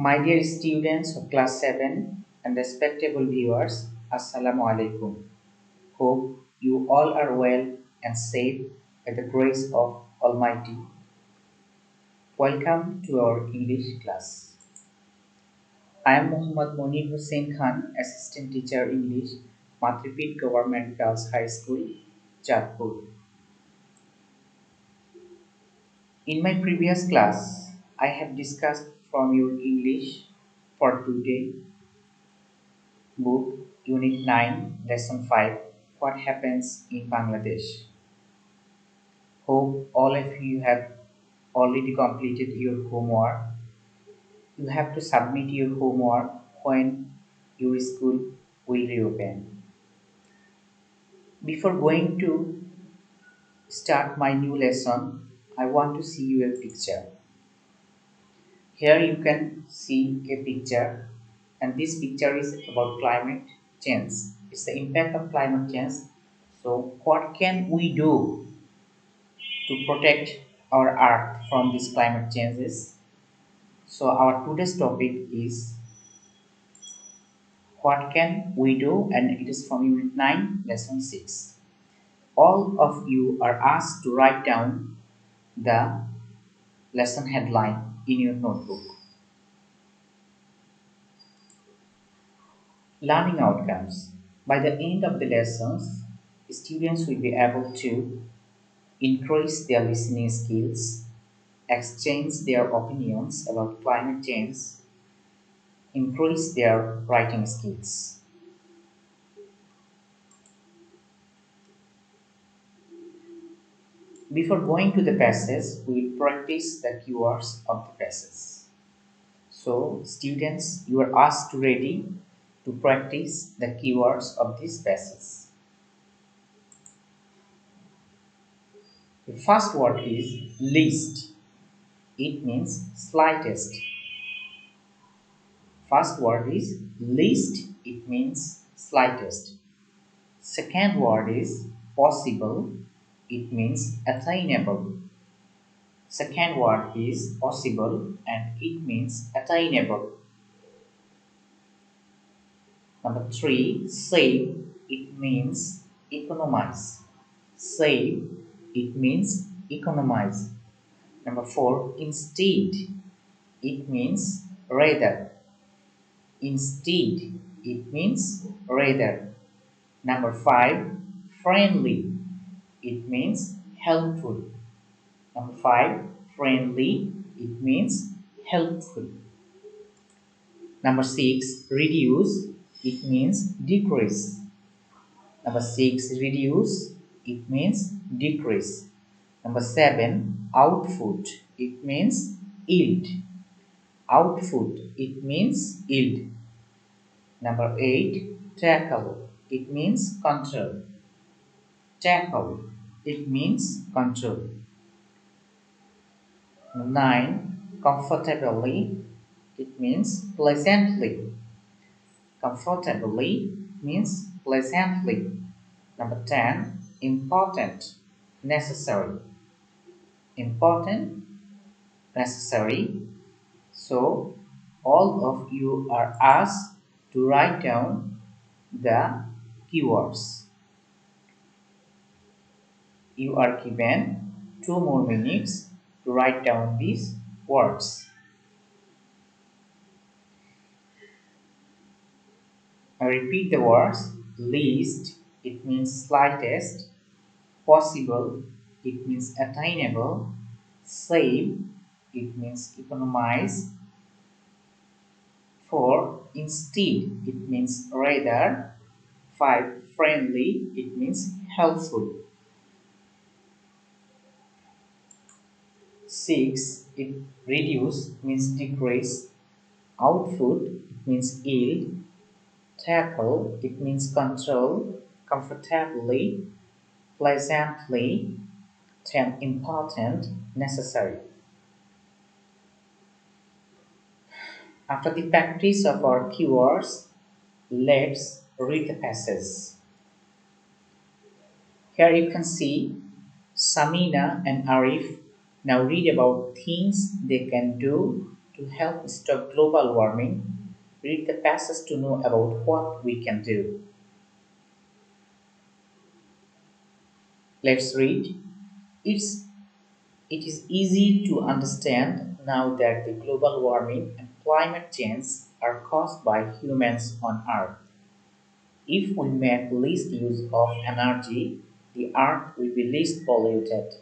My dear students of class 7 and respectable viewers, Assalamu alaikum. Hope you all are well and safe by the grace of Almighty. Welcome to our English class. I am Muhammad Monir Hussain Khan, Assistant Teacher English, Matripit Government Girls High School, Jadpur. In my previous class, I have discussed from your English for today book Unit 9 Lesson 5 What Happens in Bangladesh. Hope all of you have already completed your homework. You have to submit your homework when your school will reopen. Before going to start my new lesson, I want to see you a picture. Here you can see a picture, and this picture is about climate change. It's the impact of climate change. So what can we do to protect our earth from these climate changes? So our today's topic is what can we do, and it is from Unit 9 Lesson 6. All of you are asked to write down the lesson headline in your notebook. Learning outcomes. By the end of the lessons, students will be able to increase their listening skills, exchange their opinions about climate change, increase their writing skills. Before going to the passage, we will practice the keywords of the passage. So, students, you are asked to ready to practice the keywords of this passage. The first word is least. It means slightest. First word is least. It means slightest. Second word is possible. It means attainable. Second word is possible and it means attainable. Number 3, save. It means economize. Save. It means economize. Number 4, instead. It means rather. Instead. It means rather. Number 5, friendly. It means helpful. Number 5, friendly. It means helpful. Number 6, reduce. It means decrease. Number 6, reduce. It means decrease. Number 7, output. It means yield. Output. It means yield. Number 8, tackle. It means control. Tackle. It means control. Number 9, comfortably. It means pleasantly. Comfortably means pleasantly. Number 10, important, necessary. Important, necessary. So, all of you are asked to write down the keywords. You are given 2 more minutes to write down these words. I repeat the words. Least, it means slightest. Possible, it means attainable. Save, it means economize. 4, instead, it means rather. 5, friendly, it means helpful. 6, it reduce means decrease. Output, it means yield. Tackle, it means control. Comfortably, pleasantly. 10, important, necessary. After the practice of our keywords, let's read the passage. Here you can see Samina and Arif now read about things they can do to help stop global warming? Read the passage to know about what we can do. Let's read. It's, it is easy to understand now that the global warming and climate change are caused by humans on Earth. If we make least use of energy, the Earth will be least polluted.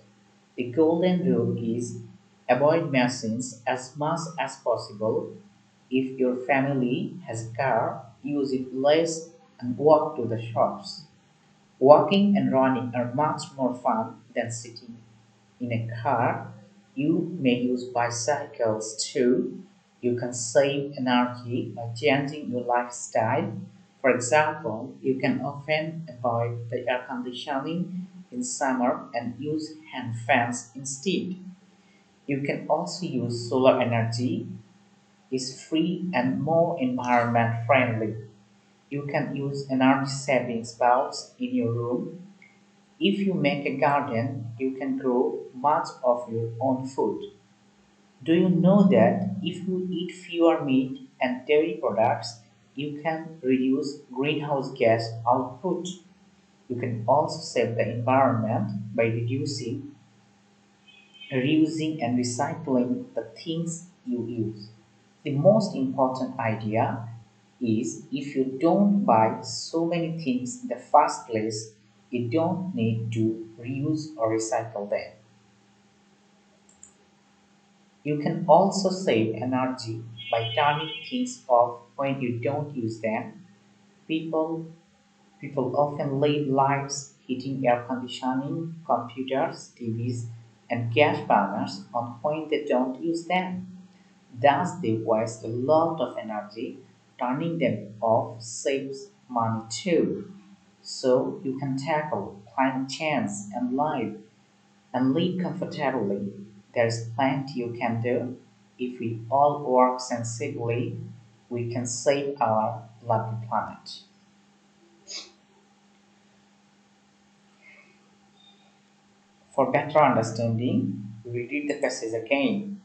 The golden rule is avoid machines as much as possible. If your family has a car, use it less and walk to the shops. Walking and running are much more fun than sitting in a car. You may use bicycles too. You can save energy by changing your lifestyle. For example, you can often avoid the air conditioning in summer and use hand fans instead. You can also use solar energy. It's free and more environment friendly. You can use energy savings bulbs in your room. If you make a garden, you can grow much of your own food. Do you know that if you eat fewer meat and dairy products, you can reduce greenhouse gas output? You can also save the environment by reducing, reusing, and recycling the things you use. The most important idea is if you don't buy so many things in the first place, you don't need to reuse or recycle them. You can also save energy by turning things off when you don't use them. People People often leave lights, heating, air conditioning, computers, TVs, and gas burners on when they don't use them. Thus, they waste a lot of energy. Turning them off saves money too. So you can tackle climate change and live comfortably. There's plenty you can do. If we all work sensibly, we can save our lovely planet. For better understanding, we will read the passage again.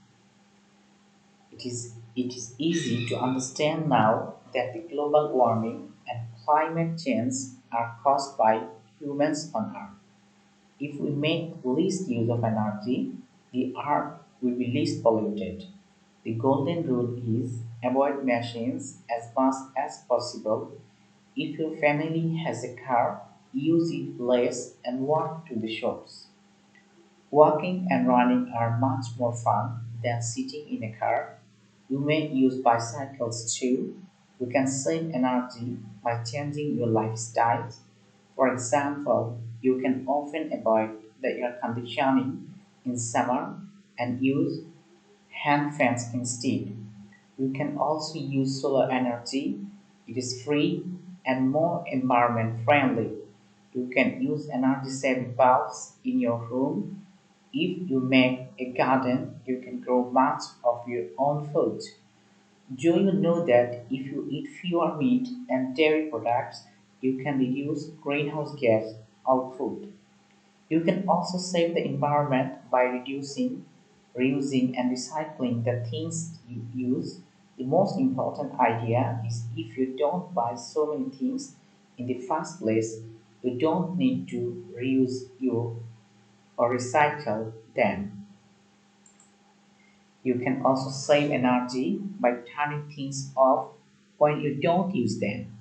It is easy to understand now that the global warming and climate change are caused by humans on Earth. If we make least use of energy, the Earth will be least polluted. The golden rule is avoid machines as much as possible. If your family has a car, use it less and walk to the shops. Walking and running are much more fun than sitting in a car. You may use bicycles too. You can save energy by changing your lifestyle. For example, you can often avoid the air conditioning in summer and use hand fans instead. You can also use solar energy. It is free and more environment friendly. You can use energy saving bulbs in your room. If you make a garden, you can grow much of your own food. Do you know that if you eat fewer meat and dairy products, you can reduce greenhouse gas output? You can also save the environment by reducing, reusing, and recycling the things you use. The most important idea is if you don't buy so many things in the first place, you don't need to reuse you or recycle them. You can also save energy by turning things off when you don't use them.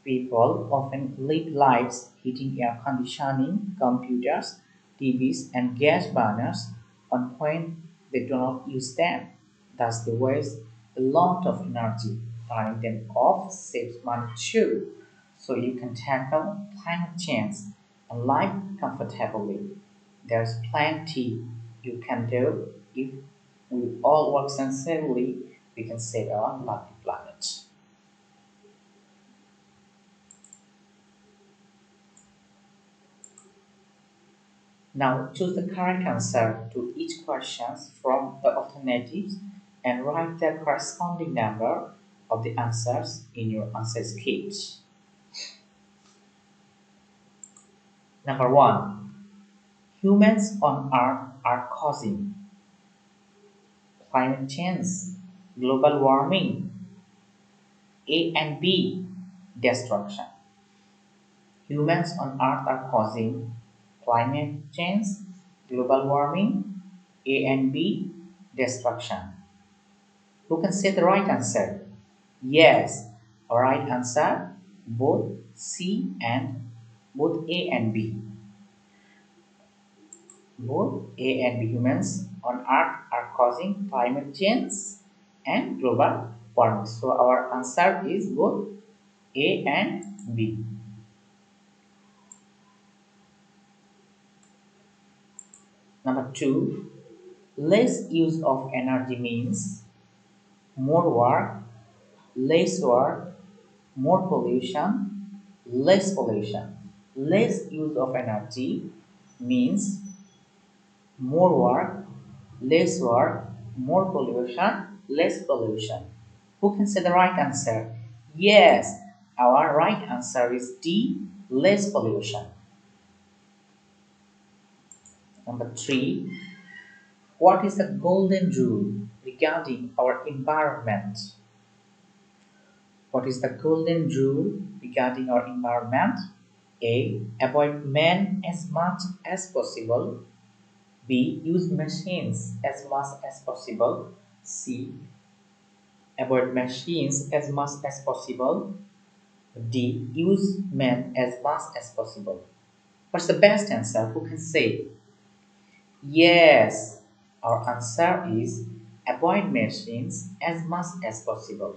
People often leave lights, heating, air conditioning, computers, TVs, and gas burners on when they do not use them. Thus, they waste a lot of energy. Turning them off saves money too, so you can tackle climate change and live comfortably. There's plenty you can do if we all work sensibly. We can save our lovely planet. Now choose the correct answer to each question from the alternatives and write the corresponding number of the answers in your answer kit. Number 1. Humans on Earth are causing climate change. global warming. A and B, destruction. Humans on Earth are causing climate change, global warming. A and B, destruction. Who can say the right answer? Yes, right answer both C and both A and B. Both A and B, humans on Earth are causing climate change and global warming. So our answer is both A and B. Number two, less use of energy means more work, less work, more pollution, less pollution. Less use of energy means more work, less work, more pollution, less pollution. Who can say the right answer? Yes, our right answer is D, less pollution. Number three, what is the golden rule regarding our environment? What is the golden rule regarding our environment? A. Avoid man as much as possible. B. Use machines as much as possible. C. Avoid machines as much as possible. D. Use men as much as possible. What's the best answer? Who can say? Yes, our answer is avoid machines as much as possible.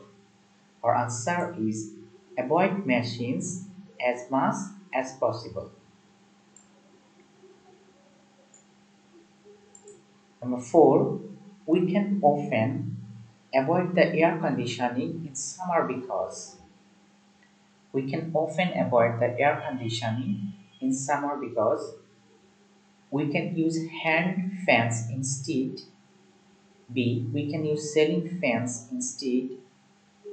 Our answer is avoid machines as much as possible. Number four, we can often avoid the air conditioning in summer because we can use hand fans instead. B. We can use ceiling fans instead.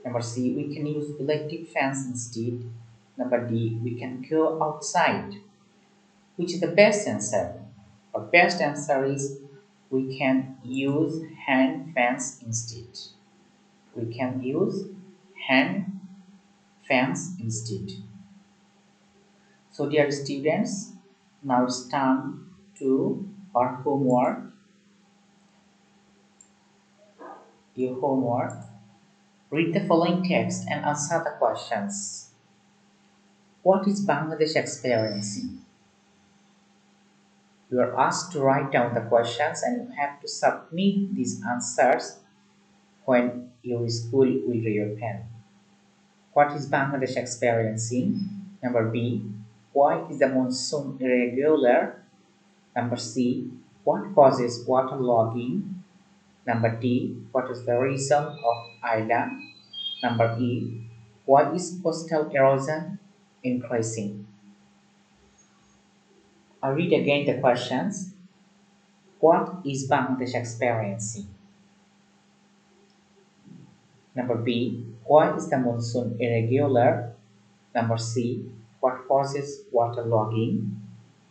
Number C. We can use electric fans instead. Number D. We can go outside. Which is the best answer? Our best answer is we can use hand fans instead. We can use hand fans instead. So dear students, now it's time to our homework. Your homework. Read the following text and answer the questions. What is Bangladesh experiencing? You are asked to write down the questions and you have to submit these answers when your school will reopen. What is Bangladesh experiencing? Number B. Why is the monsoon irregular? Number C. What causes waterlogging? Number D. What is the reason of Ida? Number E. Why is coastal erosion increasing? I'll read again the questions. What is Bangladesh experiencing? Number B. Why is the monsoon irregular? Number C. What causes waterlogging?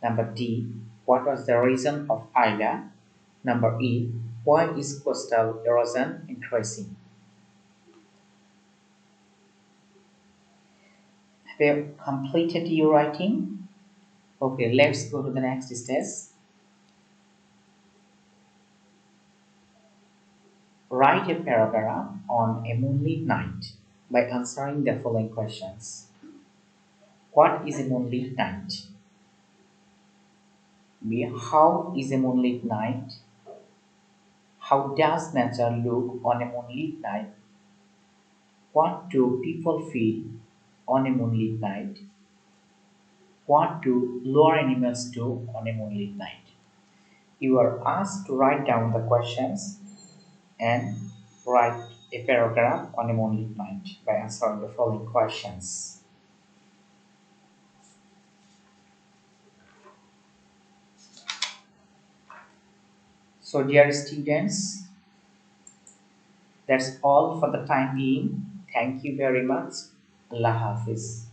Number D. What was the reason of Ida? Number E. Why is coastal erosion increasing? Have you completed your writing? Okay, let's go to the next stage. Write a paragraph on a moonlit night by answering the following questions. What is a moonlit night? B. How is a moonlit night? How does nature look on a moonlit night? What do people feel on a moonlit night? What do lower animals do on a moonlit night? You are asked to write down the questions and write a paragraph on a moonlit night by answering the following questions. So dear students, that's all for the time being. Thank you very much. Allah Hafiz.